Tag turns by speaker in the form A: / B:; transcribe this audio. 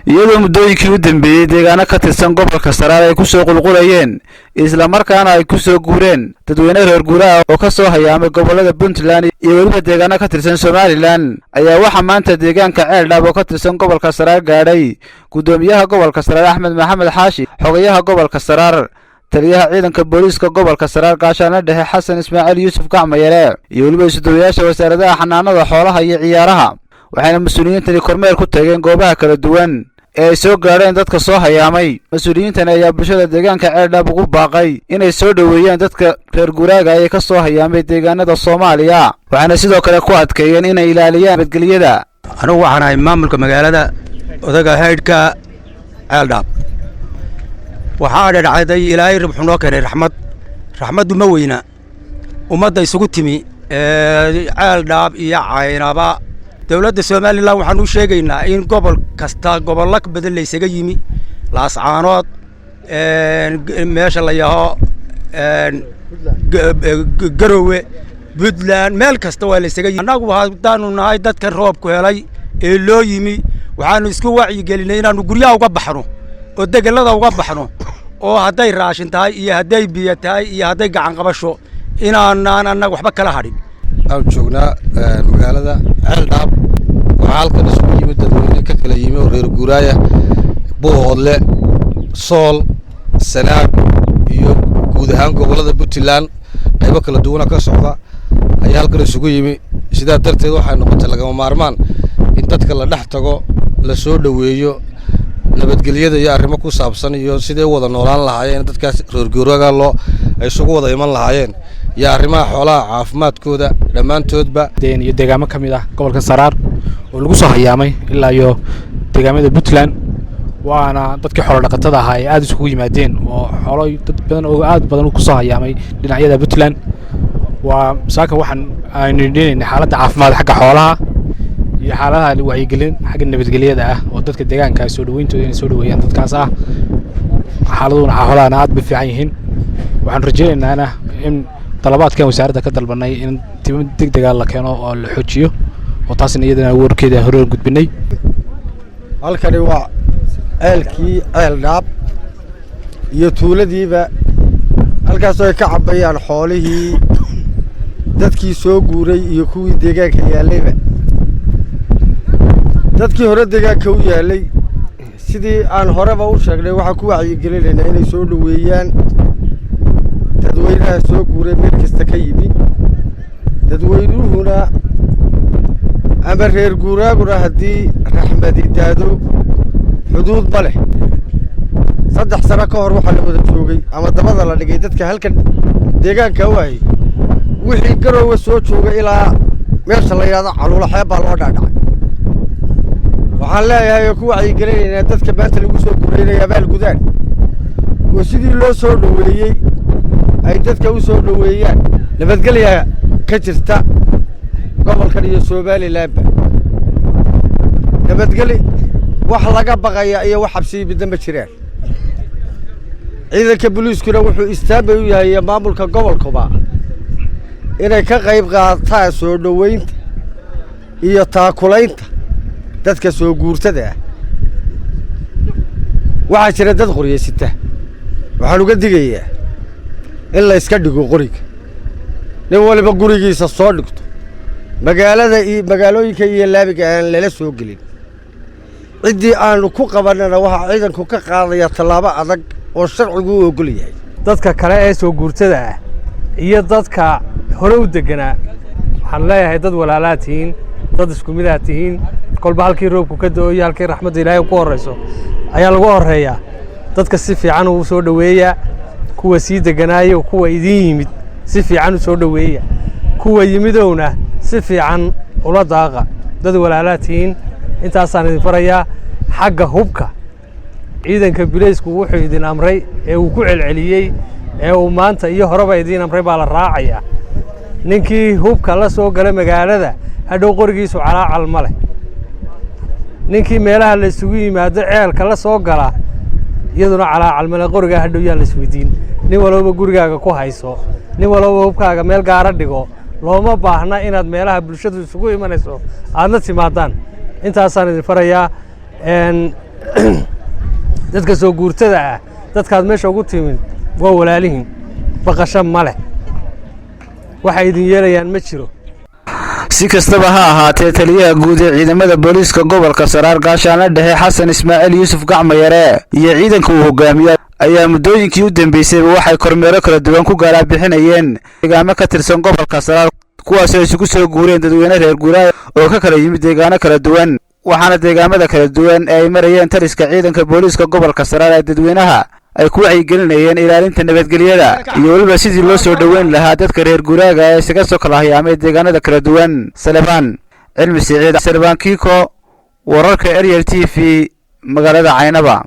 A: iyadoo muddooyinkii u dambeeyay deegaano ka tirsan gobolka Saraar ay ku soo qulqulayeen isla markaana ay ku soo guureen dadweyne reer guuraa oo ka soo hayaamay gobolada Puntland iyo weliba deegaano ka tirsan Somaliland ayaa waxa maanta deegaanka Ceeldhaab oo ka tirsan gobolka Saraar gaadhay gudoomiyaha gobolka Saraar Axmed Maxamed Xaashi xogayaha gobolka Saraar taliyaha ciidanka booliska gobolka Saraar gaashaana dhexe Xasan Ismaaciil Yuusuf Gacmayare iyo weliba isdooyaasha wasaaradda xanaanada xoolaha iyo ciyaaraha waxayna mas'uuliyiintani kormeer ku tageen goobaha kala duwan ee ay soo gaadheen dadka soo hayaamay mas'uuliyiintan ayaa bulshada deegaanka Ceeldhaab ugu baaqay inay soo dhaweeyaan dadka reer guuraaga ee ka soo hayaamay deegaanada Soomaaliya waxaana sidoo kale ku adkeeyeen inay ilaaliyaan nabadgelyada
B: anigu waxaan ahay maamulka magaalada odaga haydhka Ceeldhaab waxaa dhacday ilaahay wuxuu noo keenay raxmadu ma weyna ummadda isugu timi Ceeldhaab iyo Caynaba dawladda Soomaaliland waxaan u sheegaynaa in gobol kasta gobollo badan la isaga yimi Laascaanood meesha la yaho Garowe Puntland meel kasta waa la isaga yimi anagu haddaanu nahay dadka roobku helay ee loo yimi waxaanu isku wacyi gelinay inaanu guryaha uga baxno oo degalada uga baxno oo hadday raashin tahay iyo hadday biyo tahay iyo hadday gacan qabasho inaanaan anagu waxba kala hadhin
C: aan joognaa magaalada Ceeldhaab waxaa halkan isugu yimid dadweyne ka kala yimi oo reer guuraaya Buuhoodle Sool Sanaag iyo guud ahaan gobolada Puntland qaybo kala duwan ka socda ayaa halkan isugu yimi sidaa darteed waxay noqotay lagama maarmaan in dadka la dhex tago la soo dhaweeyo nabadgelyada iyo arrimo ku saabsan iyo sidee wada noolaan lahaayeen dadkaas reer guuraaga ay isugu wada iman lahaayeen iyo arrimaha xoolaha caafimaadkooda dhammaantoodba
D: iyo deegaamo ka mid ah gobolka Saraar oo lagu soo hayaamay ilaa iyo deegaamada Puntland waana dadkii xoolo dhaqatada ahaa ay aad isugu yimaadeen oo xoolo dad badan oo aad badan ku soo hayaamay dhinacyada Puntland waa saaka waxaan aynu dhinaynaa xaaladda caafimaad xagga xoolaha iyo xaaladaha wacyigelin xagga nabadgelyada ah oo dadka deegaanka soo dhaweyntooda inay soo dhaweeyaan dadkaas ah xaaladuna xoolaha aad bay fiican yihiin waxaan rajaynaynaa in talabaadkan wasaaradda ka dalbanay in timo degdeg ah la keeno oo la xoojiyo oo taasina iyadana warkeeda hore gudbinay
E: halkani waa ceelkii Ceeldhaab iyo tuuladiiba halkaas oo ay ka cabayaan xoolihii dadkii soo guuray iyo kuwii deegaanka yaalayba dadkii hore deegaanka u yaalay sidii aan horeba u sheegnay waxa ku wacyi gelinaynaa inay soo dhaweeyaan dadweynaha soo guuray meel kasta ka yimi dadweynuhuna ama reer guuraaguna haddii raxmadi daado xuduud ma leh 3 sano ka hor waxaa la wada joogay ama dabada la dhigay dadka halkan deegaanka waayay wixii Garowe soo joogay ilaa meesha la yiraahdo Caluula xeeb baa loo dhaadhacay waxaan leeyahay ku wacyi gelinaynaa dadka maanta lagu soo guureeyay abaal gudaan oo sidii loo soo dhaweeyay ay dadka u soo dhaweeyaan nabadgelya ka jirta gobolkan iyo Somaliland nabadgelyo wax laga baqaya iyo wax xabsi midna jiraan ciidanka booliiskuna wuxuu istaabay u yahay maamulka gobolka inay ka qayb qaataan soo dhaweynta iyo taakulaynta dadka soo guurtada waxa jira dad qoryeysita waxaan uga digayaa in la iska dhigo qoriga nin waliba gurigiisa soo dhigto magaalooyinka iyo laabiga aan lala soo gelin cidii aanu ku qabanana waxa ciidanku ka qaadaya talaabo adag oo sharcigu u ogol yahay
F: dadka kale ee soo guurtada ah iyo dadka hore u deganaa waxaan leeyahay dad walaalaatiin dad isku mid ah tihiin kolba halkii roobku ka da'o iyo halkii raxmadda Ilaahay ku horeyso ayaa lagu horeeyaa dadka si fiican u soo dhaweeya kuwa sii deganaayo kuwa idin yimid si fiican u soo dhaweeya kuwa yimidowna si fiican ula daaqa dad walaalaatiin intaasaan idin farayaa xagga hubka ciidanka bileysku wuxuu idin amray ee uu ku celceliyay ee uu maanta iyo horeba idin amray baa la raacayaa ninkii hubka la soo galay magaalada hadhow qorigiisu calaacal ma leh ninkii meelaha la isugu yimaado ceelka la soo gala iyaduna calaacal ma leh qoriga hadhow yaa la isweydiin nin walba gurigaaga ku hayso nin walba hubkaaga meel gaar dhigo looma baahna inaad meelaha bulshadu isugu imanayso aadna timaadaan intaasaan idin farayaa dadka soo guurtada ah dadkaad meesha ugu timid waa walaalihiin baqasho ma leh waxay idin yeelayaan ma jiro
A: si kastaba ha ahaatee taliyaha guud ee ciidamada booliiska gobolka Saraar gaashaanle dhexe Xasan Ismaaciil Yuusuf Gacmayare iyo ciidanka uu hogaamiyo ayaa muddooyinkii u dambeysay waxay kormeero kala duwan ku gaar bixinayeen deegaano ka tirsan gobolka Saraar kuwaas oo isugu soo guureen dadweyne reer guuraa oo ka kala yimid deegaano kala duwan waxaana deegaamada kala duwan ay marayeen taliska ciidanka booliiska gobolka Saraar ee dadweynaha ay ku wacyigelinayeen ilaalinta nabadgelyada iyo waliba sidii loo soo dhaweyn lahaa dadka reer guuraaga ee isaga soo kala hayaamay deegaanada kala duwan Salebaan Cilmi Siciid Salebaan Kiko wararka Ariel TV magaalada Caynaba